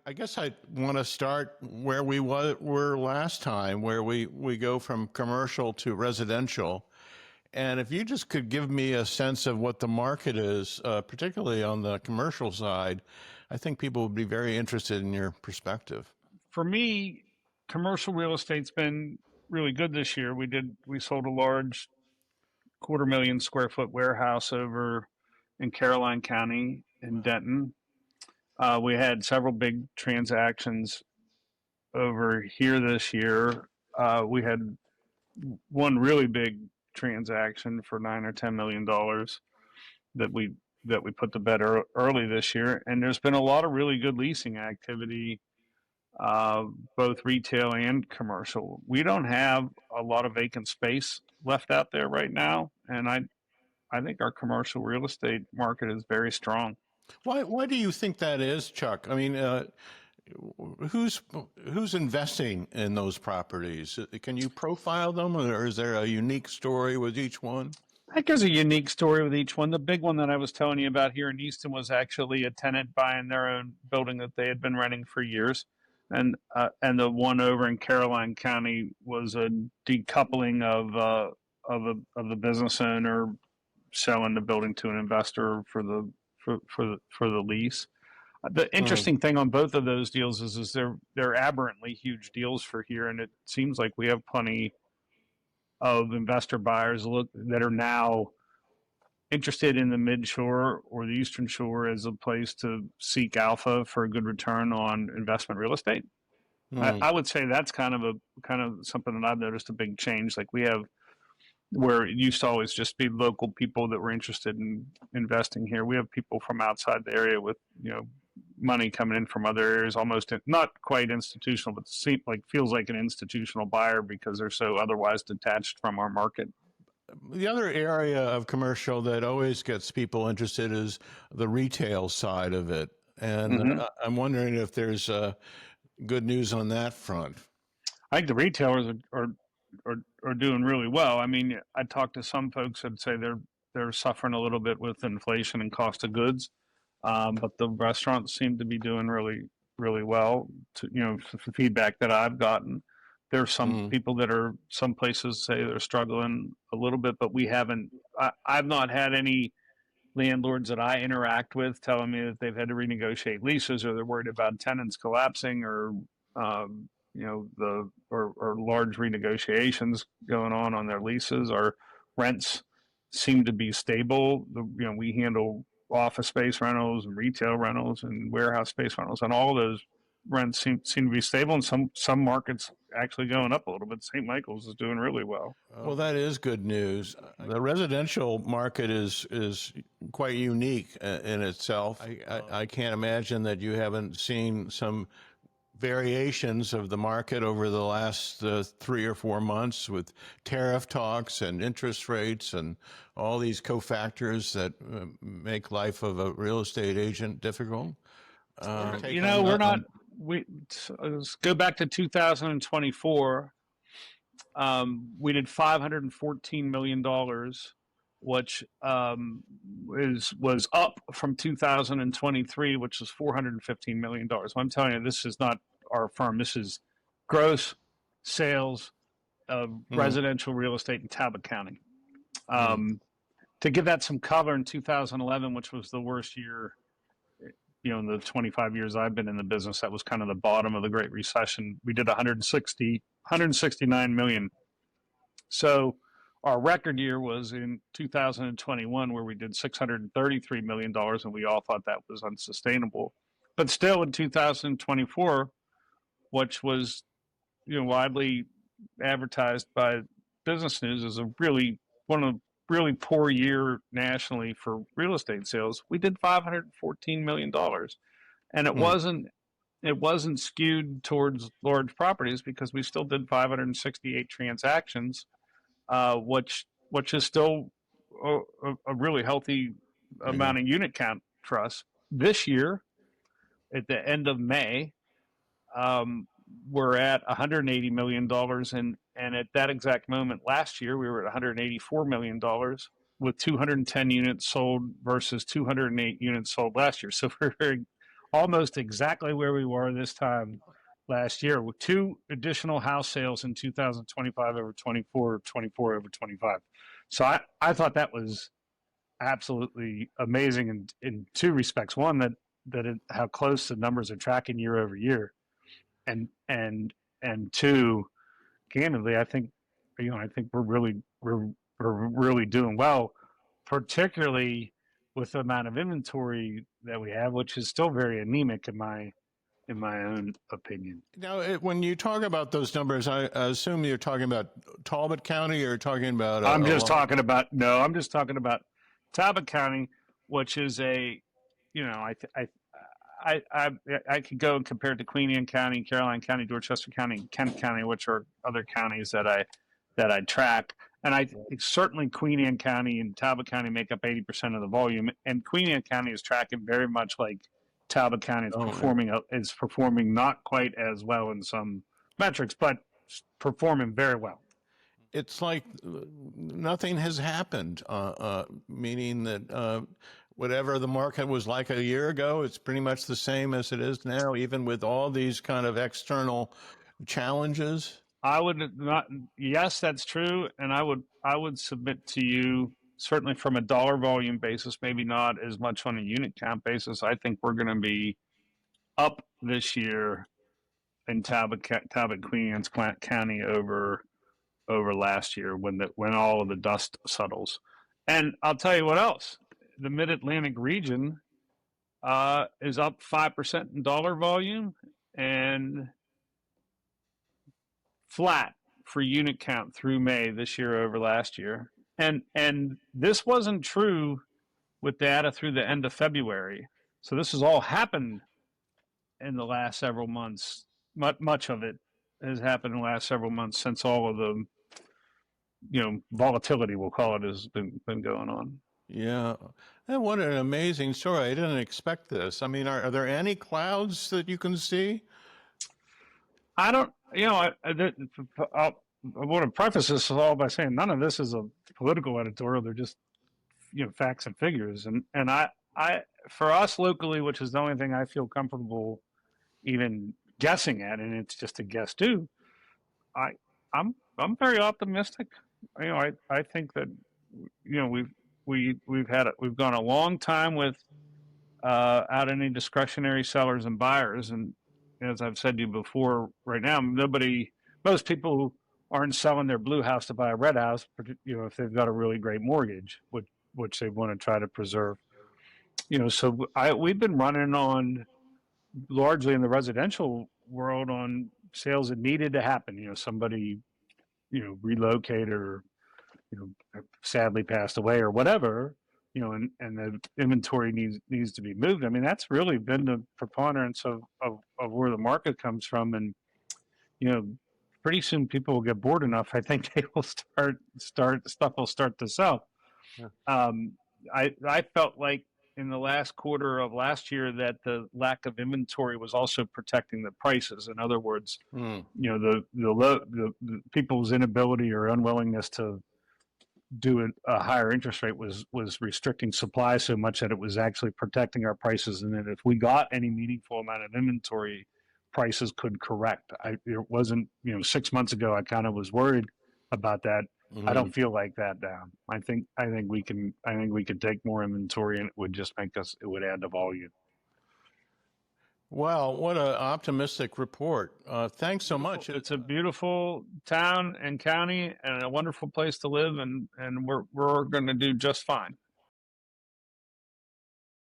I guess I want to start where we were last time, where we go from commercial to residential. And if you just could give me a sense of what the market is, particularly on the commercial side, I think people would be very interested in your perspective. For me, commercial real estate's been really good this year. We sold a large 250,000 square foot warehouse over in Caroline County in Denton. We had several big transactions over here this year. We had one really big transaction for $9 or $10 million that we put to bed early this year, and there's been a lot of really good leasing activity, both retail and commercial. We don't have a lot of vacant space left out there right now, and I think our commercial real estate market is very strong. Why do you think that is, Chuck? I mean, who's investing in those properties? Can you profile them, or is there a unique story with each one? I think there's a unique story with each one. The big one that I was telling you about here in Easton was actually a tenant buying their own building that they had been renting for years, and the one over in Caroline County was a decoupling of the business owner selling the building to an investor for the lease. The interesting thing on both of those deals is they're aberrantly huge deals for here, and it seems like we have plenty of investor buyers that are now interested in the mid shore or the eastern shore as a place to seek alpha for a good return on investment real estate. I would say that's kind of something that I've noticed a big change. Like we have where it used to always just be local people that were interested in investing here. We have people from outside the area with money coming in from other areas, almost not quite institutional, but feels like an institutional buyer because they're so otherwise detached from our market. The other area of commercial that always gets people interested is the retail side of it. And I'm wondering if there's good news on that front. I think the retailers are doing really well. I mean, I talked to some folks that say they're suffering a little bit with inflation and cost of goods, but the restaurants seem to be doing really, really well. The feedback that I've gotten, there's some people that are some places say they're struggling a little bit, but we haven't. I've not had any landlords that I interact with telling me that they've had to renegotiate leases or they're worried about tenants collapsing or or large renegotiations going on their leases. Our rents seem to be stable. We handle office space rentals and retail rentals and warehouse space rentals, and all those rents seem to be stable. And some markets actually going up a little bit. St. Michael's is doing really well. Well, that is good news. The residential market is quite unique in itself. I can't imagine that you haven't seen some variations of the market over the last 3 or 4 months with tariff talks and interest rates and all these cofactors that make life of a real estate agent difficult. Let's go back to 2024. We did $514 million, which was up from 2023, which was $415 million. I'm telling you, this is not our firm. This is gross sales of residential real estate in Talbot County. To give that some color, in 2011, which was the worst year, in the 25 years I've been in the business, that was kind of the bottom of the Great Recession. We did 169 million. So our record year was in 2021, where we did $633 million, and we all thought that was unsustainable. But still, in 2024, which was widely advertised by Business News as one of the really poor year nationally for real estate sales, we did $514 million, and it wasn't skewed towards large properties because we still did 568 transactions, which is still a really healthy amount of unit count for us. This year, at the end of May, we're at $180 million, and at that exact moment last year, we were at $184 million with 210 units sold versus 208 units sold last year. So we're almost exactly where we were this time last year, with 2 additional house sales in 2025 over 24, 24 over 25. So I thought that was absolutely amazing in 2 respects. One, how close the numbers are tracking year over year, and 2, candidly, I think we're really doing well, particularly with the amount of inventory that we have, which is still very anemic in my own opinion. Now, when you talk about those numbers, I assume you're talking about Talbot County, or you're talking about. I'm just talking about Talbot County, which is I could go and compare it to Queen Anne County, Caroline County, Dorchester County, and Kent County, which are other counties that I track. And I think certainly Queen Anne County and Talbot County make up 80% of the volume. And Queen Anne County is tracking very much like Talbot County is performing not quite as well in some metrics, but performing very well. It's like nothing has happened, meaning that whatever the market was like a year ago, it's pretty much the same as it is now, even with all these kind of external challenges. I would not. Yes, that's true, and I would submit to you, certainly from a dollar volume basis, maybe not as much on a unit count basis. I think we're going to be up this year in Talbot, Queen Anne's County over last year when all of the dust settles. And I'll tell you what else: the Mid-Atlantic region is up 5% in dollar volume and flat for unit count through May this year over last year. And this wasn't true with data through the end of February. So this has all happened in the last several months. Much of it has happened in the last several months since all of the volatility, we'll call it, has been going on. Yeah. And what an amazing story. I didn't expect this. I mean, are there any clouds that you can see? I don't, I want to preface this all by saying none of this is a political editorial. They're just, facts and figures. And I, for us locally, which is the only thing I feel comfortable even guessing at, and it's just a guess too, I'm very optimistic. I think that, we've gone a long time without any discretionary sellers and buyers. And as I've said to you before, right now, most people aren't selling their blue house to buy a red house, if they've got a really great mortgage, which they want to try to preserve. So we've been running on, largely in the residential world, on sales that needed to happen. Somebody, relocated or, sadly passed away or whatever, and the inventory needs to be moved. I mean, that's really been the preponderance of where the market comes from. And, pretty soon people will get bored enough. I think they will stuff will start to sell. Yeah. I felt like in the last quarter of last year that the lack of inventory was also protecting the prices. In other words, the people's inability or unwillingness to do a higher interest rate was restricting supply so much that it was actually protecting our prices. And that if we got any meaningful amount of inventory, prices could correct. It wasn't, 6 months ago, I kind of was worried about that. Mm-hmm. I don't feel like that now. I think we could take more inventory, and it would just it would add to volume. Wow, what an optimistic report. Thanks so much. It's a beautiful town and county and a wonderful place to live, and we're going to do just fine.